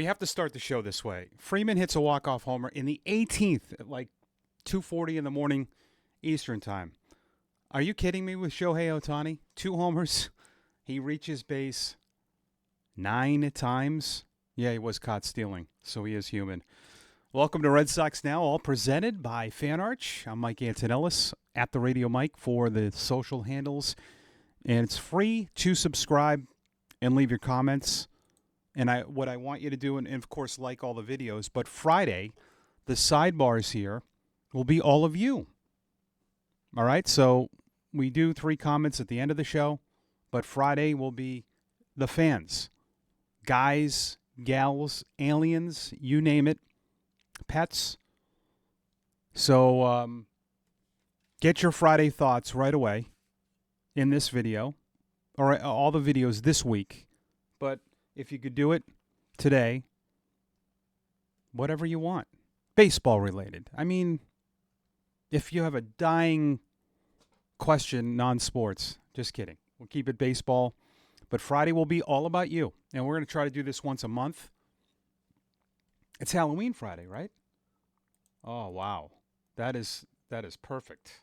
We have to start the show this way. Freeman hits a walk-off homer in the 18th at like 2:40 in the morning Eastern time. Are you kidding me with Shohei Ohtani? 2 homers. He reaches base 9 times. Yeah, he was caught stealing, so he is human. Welcome to Red Sox Now, all presented by FanArch. I'm Mike Antonellis at the Radio Mike for the social handles. And it's free to subscribe and leave your comments. And what I want you to do, and of course, like all the videos, but Friday, the sidebars here will be all of you. All right? So we do 3 comments at the end of the show, but Friday will be the fans. Guys, gals, aliens, you name it, pets. So get your Friday thoughts right away in this video, or all the videos this week. But if you could do it today, whatever you want. Baseball related. I mean, if you have a dying question, non-sports, just kidding. We'll keep it baseball. But Friday will be all about you. And we're going to try to do this once a month. It's Halloween Friday, right? Oh, wow. That is perfect.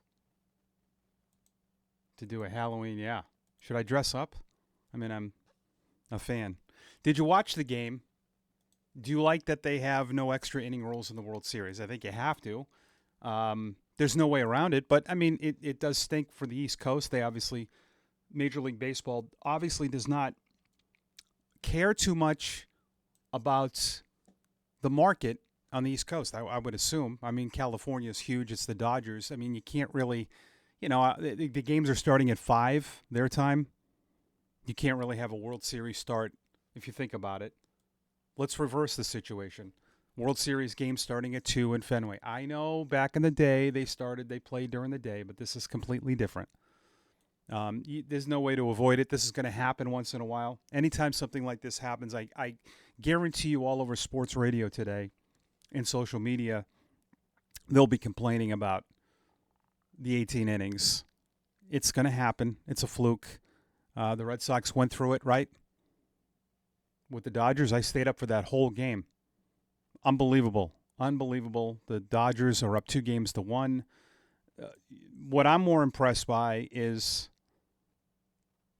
To do a Halloween, yeah. Should I dress up? I mean, I'm a fan. Did you watch the game? Do you like that they have no extra inning rules in the World Series? I think you have to. There's no way around it. But, I mean, it does stink for the East Coast. They obviously, Major League Baseball obviously does not care too much about the market on the East Coast, I would assume. I mean, California is huge. It's the Dodgers. I mean, you can't really, the games are starting at 5 their time. You can't really have a World Series start if you think about it. Let's reverse the situation. World Series game starting at 2 in Fenway. I know back in the day they played during the day, but this is completely different. There's no way to avoid it. This is going to happen once in a while. Anytime something like this happens, I guarantee you all over sports radio today and social media, they'll be complaining about the 18 innings. It's going to happen. It's a fluke. The Red Sox went through it, right? With the Dodgers, I stayed up for that whole game. Unbelievable. Unbelievable. The Dodgers are up 2-1. What I'm more impressed by is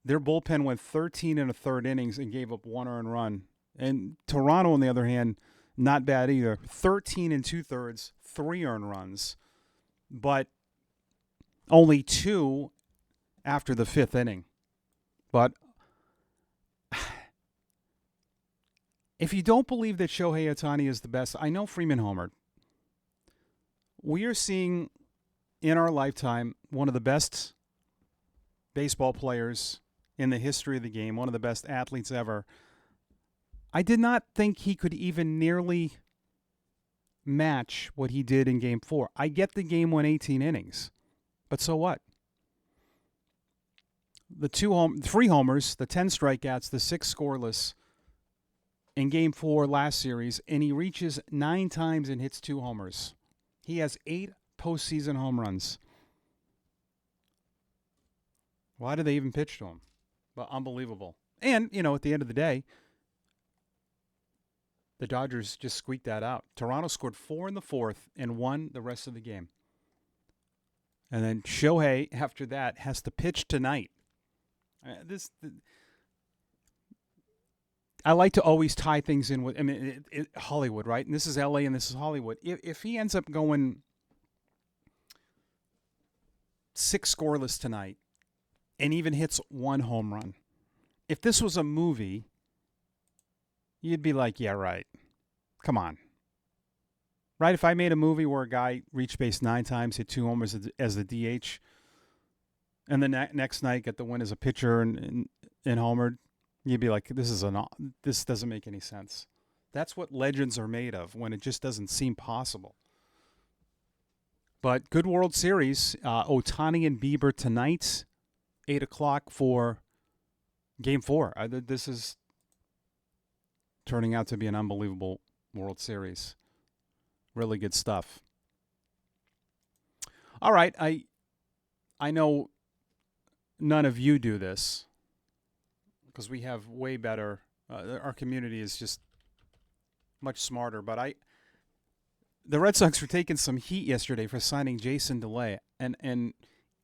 their bullpen went 13 and a third innings and gave up 1 earned run. And Toronto, on the other hand, not bad either. 13 and 2/3, 3 earned runs, but only 2 after the 5th inning. But if you don't believe that Shohei Ohtani is the best, I know Freeman homered. We are seeing in our lifetime one of the best baseball players in the history of the game, one of the best athletes ever. I did not think he could even nearly match what he did in Game 4. I get the game went 18 innings, but so what? The 3 homers, the 10 strikeouts, the 6 scoreless in Game 4 last series, and he reaches 9 times and hits 2 homers. He has 8 postseason home runs. Why did they even pitch to him? Well, unbelievable. And, at the end of the day, the Dodgers just squeaked that out. Toronto scored 4 in the 4th and won the rest of the game. And then Shohei, after that, has to pitch tonight. I like to always tie things in with, Hollywood, right? And this is LA and this is Hollywood. If he ends up going 6 scoreless tonight and even hits 1 home run, if this was a movie, you'd be like, yeah, right. Come on. Right? If I made a movie where a guy reached base 9 times, hit 2 homers as the DH, and the next night get the win as a pitcher and homered, you'd be like, this doesn't make any sense. That's what legends are made of, when it just doesn't seem possible. But good World Series. Ohtani and Bieber tonight, 8 o'clock for Game 4. This is turning out to be an unbelievable World Series. Really good stuff. All right, I know none of you do this because we have way better. Our community is just much smarter. But the Red Sox were taking some heat yesterday for signing Jason DeLay and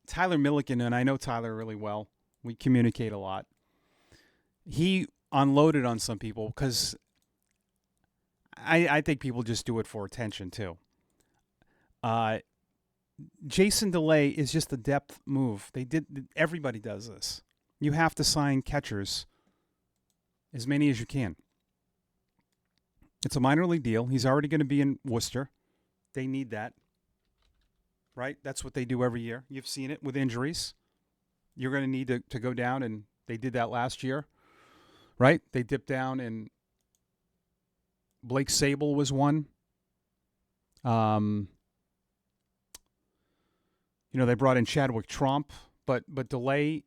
Tyler Milliken, and I know Tyler really well. We communicate a lot. He unloaded on some people because I think people just do it for attention too. Jason DeLay is just a depth move. Everybody does this. You have to sign catchers, as many as you can. It's a minor league deal. He's already going to be in Worcester. They need that, right? That's what they do every year. You've seen it with injuries. You're going to need to go down, and they did that last year, right? They dipped down, and Blake Sable was one. They brought in Chadwick Trump, but DeLay,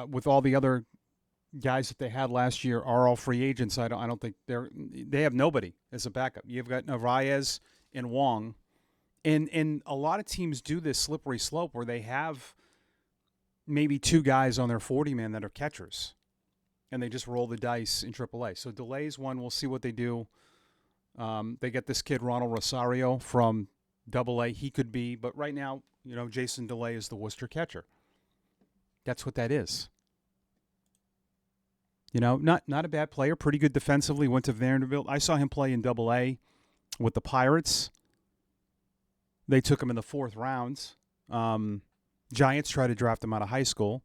with all the other guys that they had last year, are all free agents. I don't think they have nobody as a backup. You've got Narvaez and Wong, and a lot of teams do this slippery slope where they have maybe two guys on their 40-man that are catchers, and they just roll the dice in AAA. So DeLay's one. We'll see what they do. They get this kid Ronald Rosario from AA. He could be, but right now, Jason DeLay is the Worcester catcher. That's what that is. Not a bad player. Pretty good defensively. Went to Vanderbilt. I saw him play in AA with the Pirates. They took him in the 4th round. Giants tried to draft him out of high school.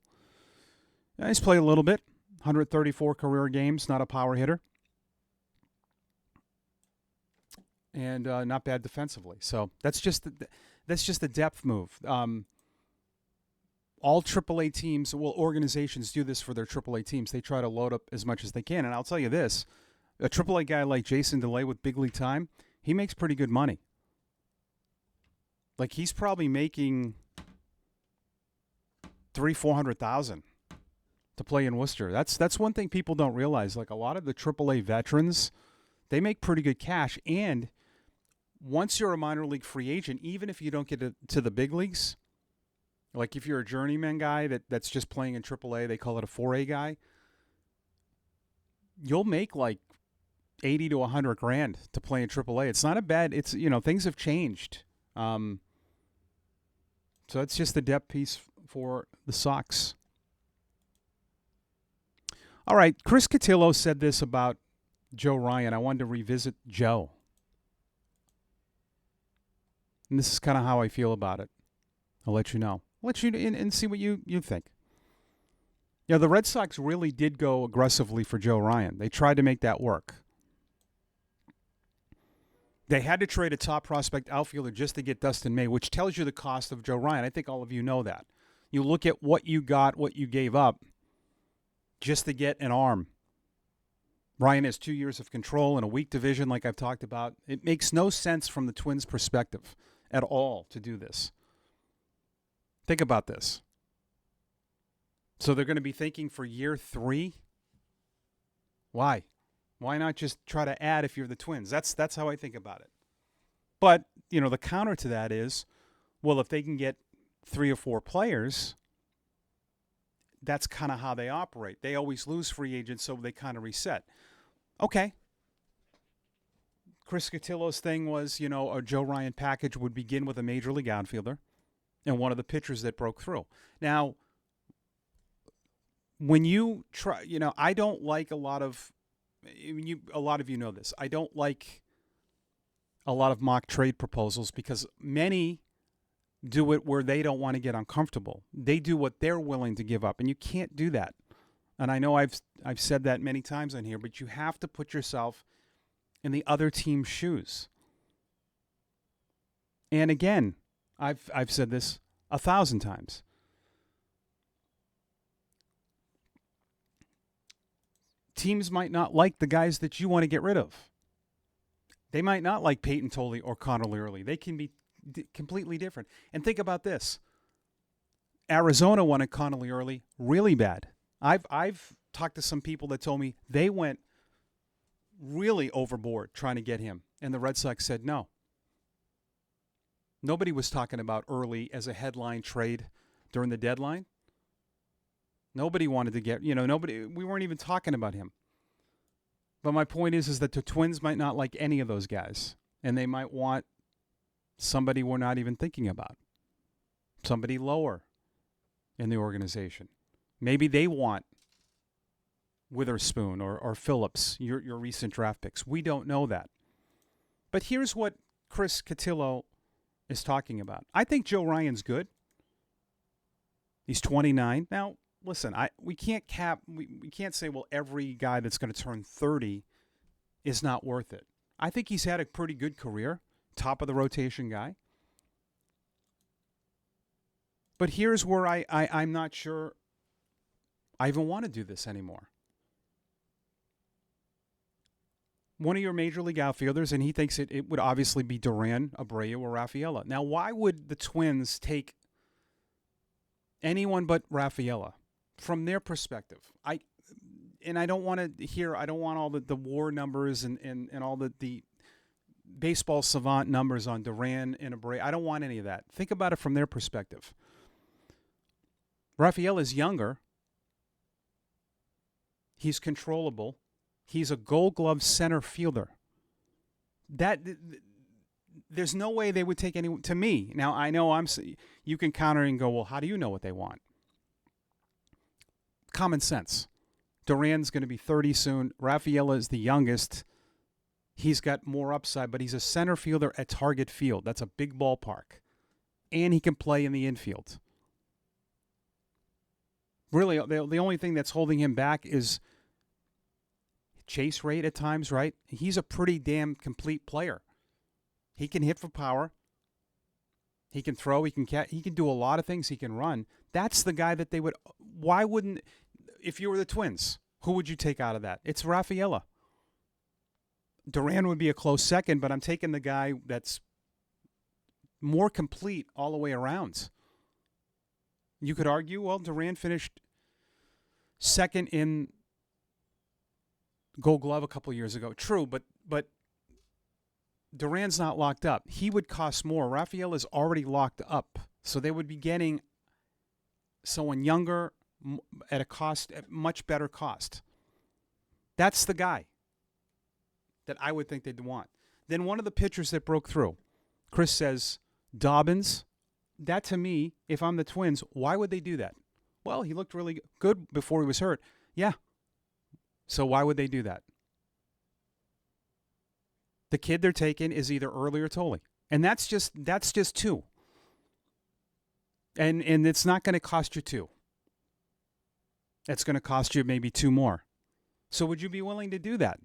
He's played a little bit. 134 career games. Not a power hitter. And not bad defensively. So that's just a depth move. All AAA teams, organizations do this for their AAA teams. They try to load up as much as they can. And I'll tell you this, a AAA guy like Jason DeLay with big league time, he makes pretty good money. Like, he's probably making $300,000-$400,000 to play in Worcester. That's one thing people don't realize. Like, a lot of the AAA veterans, they make pretty good cash. And once you're a minor league free agent, even if you don't get to the big leagues, like if you're a journeyman guy that's just playing in AAA, they call it a 4A guy, you'll make like 80 to 100 grand to play in AAA. It's not a bad, things have changed. So it's just the depth piece for the Sox. All right, Chris Cotillo said this about Joe Ryan. I wanted to revisit Joe. And this is kind of how I feel about it. I'll let you know. I'll let you in and see what you think. The Red Sox really did go aggressively for Joe Ryan. They tried to make that work. They had to trade a top prospect outfielder just to get Dustin May, which tells you the cost of Joe Ryan. I think all of you know that. You look at what you got, what you gave up, just to get an arm. Ryan has 2 years of control in a weak division like I've talked about. It makes no sense from the Twins' perspective at all to do this. Think about this. So they're going to be thinking for year 3? Why? Why not just try to add if you're the Twins? That's how I think about it. But, the counter to that is, well, if they can get 3 or 4 players, that's kind of how they operate. They always lose free agents, so they kind of reset. Okay. Chris Cotillo's thing was, a Joe Ryan package would begin with a major league outfielder and one of the pitchers that broke through. Now, when you try, I don't like a lot of you know this. I don't like a lot of mock trade proposals because many do it where they don't want to get uncomfortable. They do what they're willing to give up, and you can't do that. And I know I've said that many times on here, but you have to put yourself in the other team's shoes. And again, I've said this 1,000 times. Teams might not like the guys that you want to get rid of. They might not like Peyton Tolley or Connor Early. They can be completely different. And think about this. Arizona wanted Connolly Early really bad. I've talked to some people that told me they went really overboard trying to get him, and the Red Sox said no. Nobody was talking about Early as a headline trade during the deadline. Nobody wanted to get, we weren't even talking about him. But my point is that the Twins might not like any of those guys, and they might want somebody we're not even thinking about, somebody lower in the organization. Maybe they want Witherspoon or Phillips, your recent draft picks. We don't know that. But here's what Chris Cotillo is talking about. I think Joe Ryan's good. He's 29. Now, listen, we can't say, well, every guy that's going to turn 30 is not worth it. I think he's had a pretty good career, top of the rotation guy. But here's where I'm not sure I even want to do this anymore. One of your major league outfielders, and he thinks it would obviously be Duran, Abreu, or Rafaela. Now, why would the Twins take anyone but Rafaela from their perspective? I don't want all the WAR numbers and all the baseball savant numbers on Duran and Abreu. I don't want any of that. Think about it from their perspective. Rafaela is younger. He's controllable. He's a Gold Glove center fielder. There's no way they would take anyone. To me, now I know you can counter and go, well, how do you know what they want? Common sense. Duran's going to be 30 soon. Rafaela is the youngest. He's got more upside, but he's a center fielder at Target Field. That's a big ballpark. And he can play in the infield. Really, the only thing that's holding him back is chase rate at times, right? He's a pretty damn complete player. He can hit for power. He can throw. He can catch. He can do a lot of things. He can run. That's the guy that they would. Why wouldn't? If you were the Twins, who would you take out of that? It's Rafaela. Duran would be a close second, but I'm taking the guy that's more complete all the way around. You could argue, well, Duran finished second in Gold Glove a couple years ago. True, but Duran's not locked up. He would cost more. Rafaela's already locked up, so they would be getting someone younger at a much better cost. That's the guy that I would think they'd want. Then one of the pitchers that broke through, Chris says, Dobbins. That to me, if I'm the Twins, why would they do that? Well, he looked really good before he was hurt. Yeah. So why would they do that? The kid they're taking is either Early or Tolley. And that's just two. And it's not going to cost you two. It's going to cost you maybe two more. So would you be willing to do that?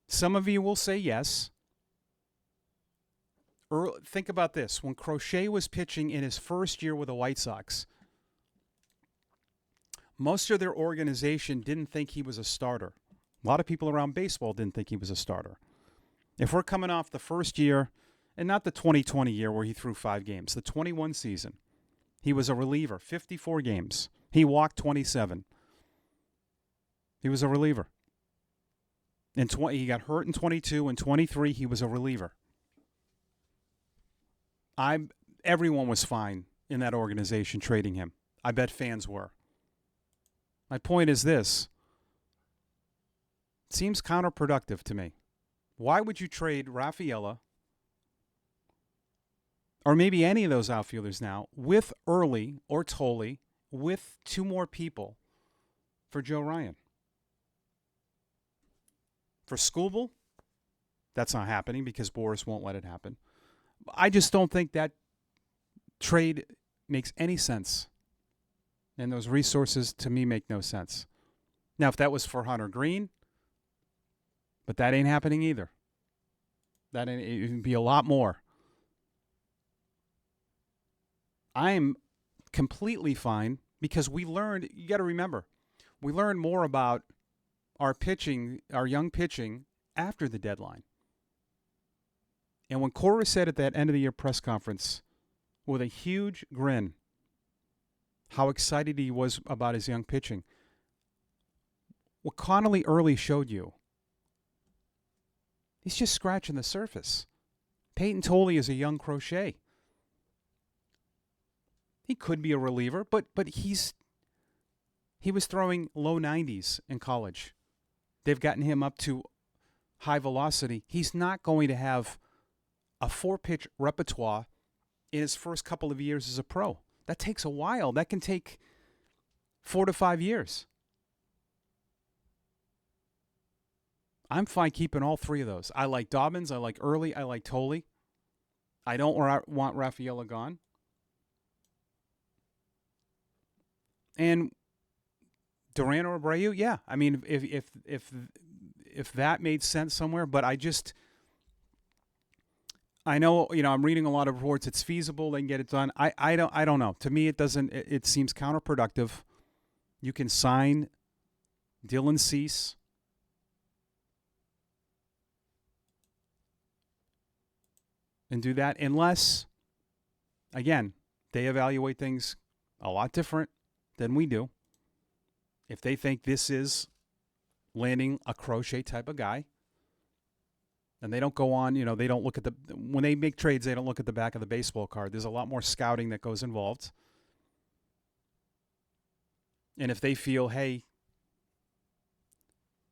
Some of you will say yes. Think about this. When Crochet was pitching in his first year with the White Sox, most of their organization didn't think he was a starter. A lot of people around baseball didn't think he was a starter. If we're coming off the first year, and not the 2020 year where he threw 5 games, the 21 season, he was a reliever, 54 games. He walked 27. He was a reliever. He got hurt in 22. In 23, he was a reliever. Everyone was fine in that organization trading him. I bet fans were. My point is this. It seems counterproductive to me. Why would you trade Rafaela or maybe any of those outfielders now with Early or Tolley with 2 more people for Joe Ryan? For Skubal, that's not happening because Boris won't let it happen. I just don't think that trade makes any sense. And those resources, to me, make no sense. Now, if that was for Hunter Green, but that ain't happening either. It would be a lot more. I'm completely fine because we learned, you got to remember, we learned more about our pitching, our young pitching, after the deadline. And when Cora said at that end of the year press conference with a huge grin how excited he was about his young pitching, what Connolly Early showed you, he's just scratching the surface. Peyton Tolley is a young Crochet. He could be a reliever, but he's He was throwing low 90s in college. They've gotten him up to high velocity. He's not going to have a 4-pitch repertoire in his first couple of years as a pro. That takes a while. That can take 4 to 5 years. I'm fine keeping all three of those. I like Dobbins. I like Early. I like Tolley. I don't want Rafaela gone. And Duran or Abreu, yeah. I mean, if that made sense somewhere, but I know, I'm reading a lot of reports. It's feasible. They can get it done. I don't know. To me, it doesn't. It seems counterproductive. You can sign Dylan Cease. And do that unless, again, they evaluate things a lot different than we do. If they think this is landing a Crochet type of guy, and they don't go on, they don't look at when they make trades, they don't look at the back of the baseball card. There's a lot more scouting that goes involved. And if they feel, hey,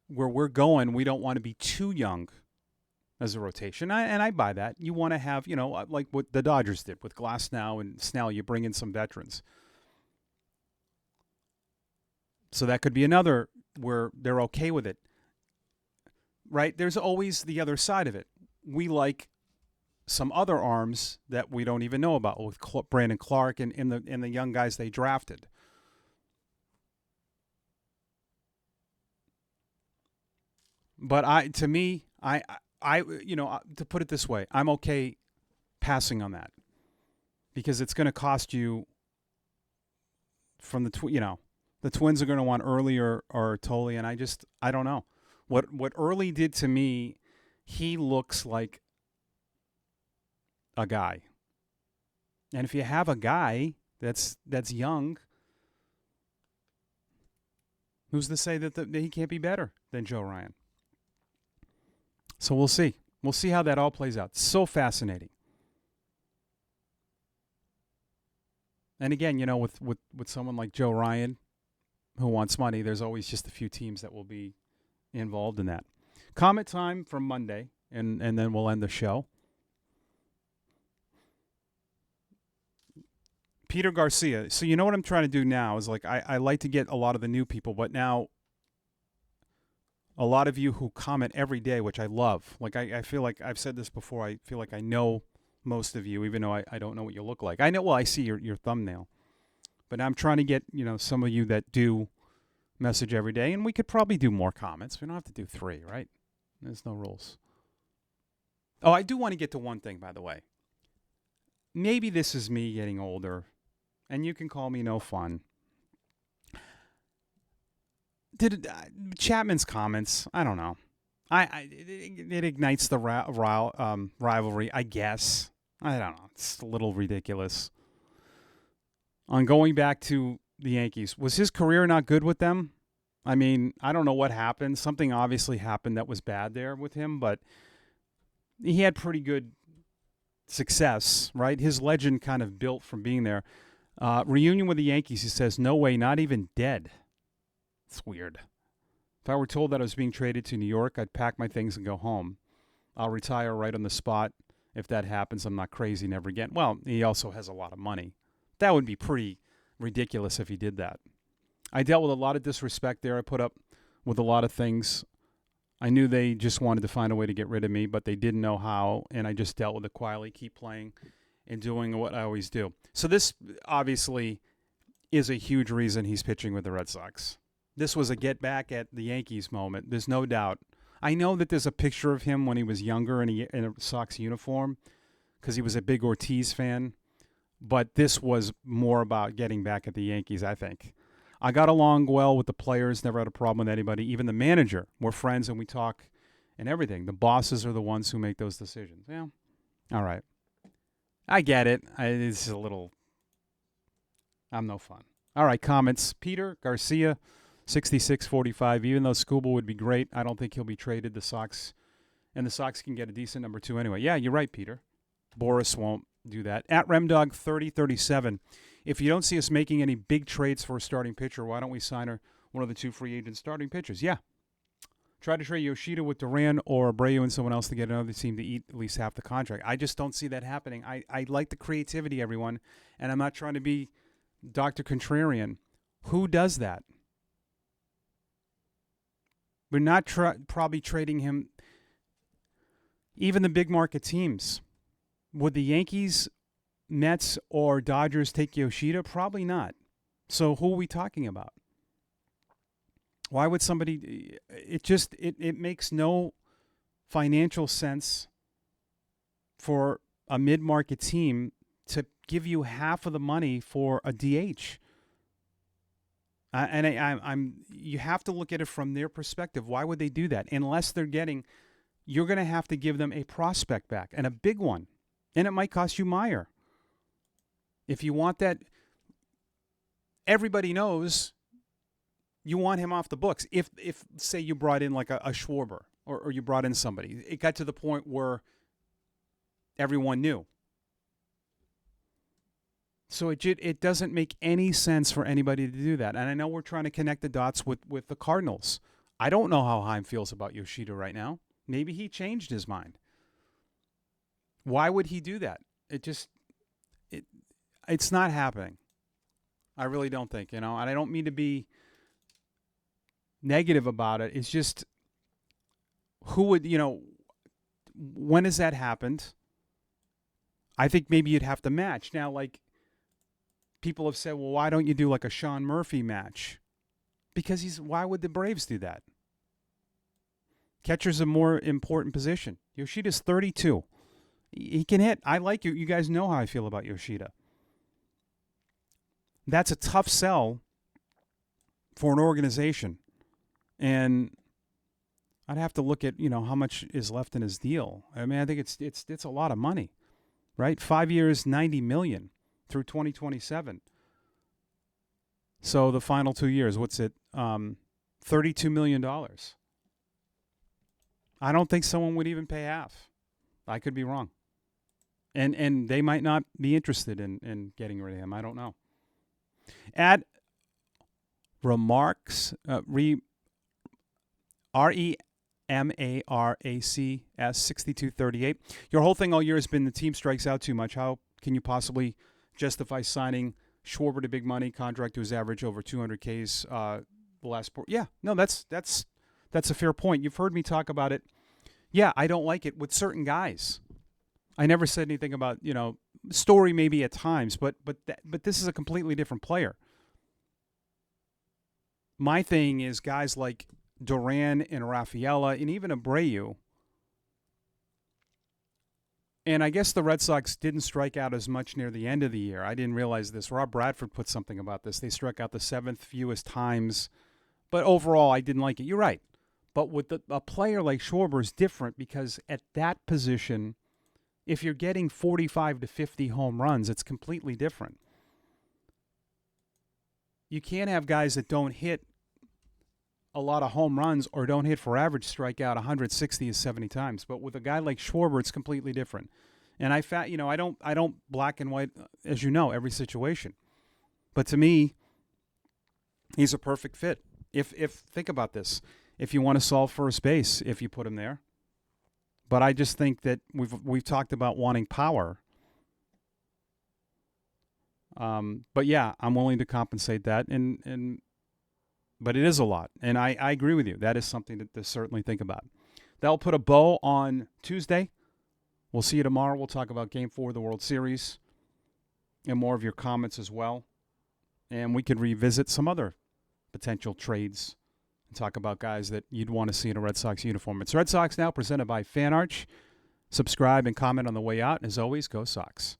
where we're going, we don't want to be too young as a rotation. And I buy that. You want to have, like what the Dodgers did with Glass now and Snell, you bring in some veterans. So that could be another where they're okay with it. Right? There's always the other side of it. We like some other arms that we don't even know about with Brandon Clark and the young guys they drafted. But to put it this way, I'm okay passing on that because it's going to cost you from the Twins are going to want Early or Tolley, and I don't know. What Early did to me, he looks like a guy. And if you have a guy that's young, who's to say that he can't be better than Joe Ryan? So we'll see. We'll see how that all plays out. So fascinating. And again, with someone like Joe Ryan who wants money, there's always just a few teams that will be involved in that. Comment time from Monday, and then we'll end the show. Peter Garcia. So you know what I'm trying to do now is I like to get a lot of the new people, but now a lot of you who comment every day, which I love. I feel like I've said this before. I feel like I know most of you, even though I don't know what you look like. I know. Well, I see your thumbnail, but I'm trying to get some of you that do message every day, and we could probably do more comments. We don't have to do 3, right? There's no rules. Oh, I do want to get to one thing, by the way. Maybe this is me getting older, and you can call me no fun. Chapman's comments, I don't know. It ignites the rivalry, I guess. I don't know. It's a little ridiculous. On going back to the Yankees, was his career not good with them? I mean, I don't know what happened. Something obviously happened that was bad there with him, but he had pretty good success, right? His legend kind of built from being there. Reunion with the Yankees, he says, no way, not even dead. It's weird. If I were told that I was being traded to New York, I'd pack my things and go home. I'll retire right on the spot. If that happens, I'm not crazy, never again. Well, he also has a lot of money. That would be pretty ridiculous if he did that. I dealt with a lot of disrespect there. I put up with a lot of things. I knew they just wanted to find a way to get rid of me, but they didn't know how, and I just dealt with it quietly, keep playing and doing what I always do. So this obviously is a huge reason he's pitching with the Red Sox. This was a get back at the Yankees moment. There's no doubt. I know that there's a picture of him when he was younger in a Sox uniform because he was a big Ortiz fan. But this was more about getting back at the Yankees, I think. I got along well with the players, never had a problem with anybody. Even the manager. We're friends and we talk and everything. The bosses are the ones who make those decisions. Yeah. All right. I get it. It's a little... I'm no fun. All right, comments. Peter Garcia, 66-45. Even though Skubal would be great, I don't think he'll be traded. The Sox can get a decent number 2 anyway. Yeah, you're right, Peter. Boris won't. do that. At Remdog3037, if you don't see us making any big trades for a starting pitcher, why don't we sign one of the 2 free agent starting pitchers? Yeah. Try to trade Yoshida with Duran or Abreu and someone else to get another team to eat at least half the contract. I just don't see that happening. I like the creativity, everyone, and I'm not trying to be Dr. Contrarian. Who does that? We're not probably trading him. Even the big market teams. Would the Yankees, Mets, or Dodgers take Yoshida? Probably not. So who are we talking about? Why would somebody? It makes no financial sense for a mid-market team to give you half of the money for a DH. You have to look at it from their perspective. Why would they do that? Unless you're going to have to give them a prospect back, and a big one. And it might cost you Meyer. If you want that, everybody knows you want him off the books. If say you brought in like a Schwarber or you brought in somebody, it got to the point where everyone knew. So it doesn't make any sense for anybody to do that. And I know we're trying to connect the dots with the Cardinals. I don't know how Heim feels about Yoshida right now. Maybe he changed his mind. Why would he do that? It's not happening. I really don't think, and I don't mean to be negative about it. It's just, who would, when has that happened? I think maybe you'd have to match. Now, like, people have said, well, why don't you do like a Sean Murphy match? Because why would the Braves do that? Catcher's a more important position. Yoshida's 32. He can hit. I like you. You guys know how I feel about Yoshida. That's a tough sell for an organization. And I'd have to look at, how much is left in his deal. I mean, I think it's a lot of money, right? 5 years, $90 million through 2027. So the final 2 years, what's it? $32 million. I don't think someone would even pay half. I could be wrong. And they might not be interested in getting rid of him. I don't know. Add remarks, REMARACS 6238. Your whole thing all year has been the team strikes out too much. How can you possibly justify signing Schwarber to big money contract who's averaged over 200 Ks the last – yeah, no, that's a fair point. You've heard me talk about it. Yeah, I don't like it with certain guys. I never said anything about, Story maybe at times, but this is a completely different player. My thing is guys like Duran and Rafaela and even Abreu. And I guess the Red Sox didn't strike out as much near the end of the year. I didn't realize this. Rob Bradford put something about this. They struck out the 7th fewest times. But overall, I didn't like it. You're right. But with a player like Schwarber is different because at that position, if you're getting 45 to 50 home runs, it's completely different. You can't have guys that don't hit a lot of home runs or don't hit for average strike out 160 to 70 times. But with a guy like Schwarber, it's completely different. And I don't black and white, as you know, every situation. But to me, he's a perfect fit. If think about this, if you want to solve first base, if you put him there. But I just think that we've talked about wanting power. But yeah, I'm willing to compensate that, but it is a lot, and I agree with you. That is something to certainly think about. That'll put a bow on Tuesday. We'll see you tomorrow. We'll talk about Game 4 of the World Series and more of your comments as well. And we could revisit some other potential trades and talk about guys that you'd want to see in a Red Sox uniform. It's Red Sox Now, presented by FanArch. Subscribe and comment on the way out. As always, go Sox.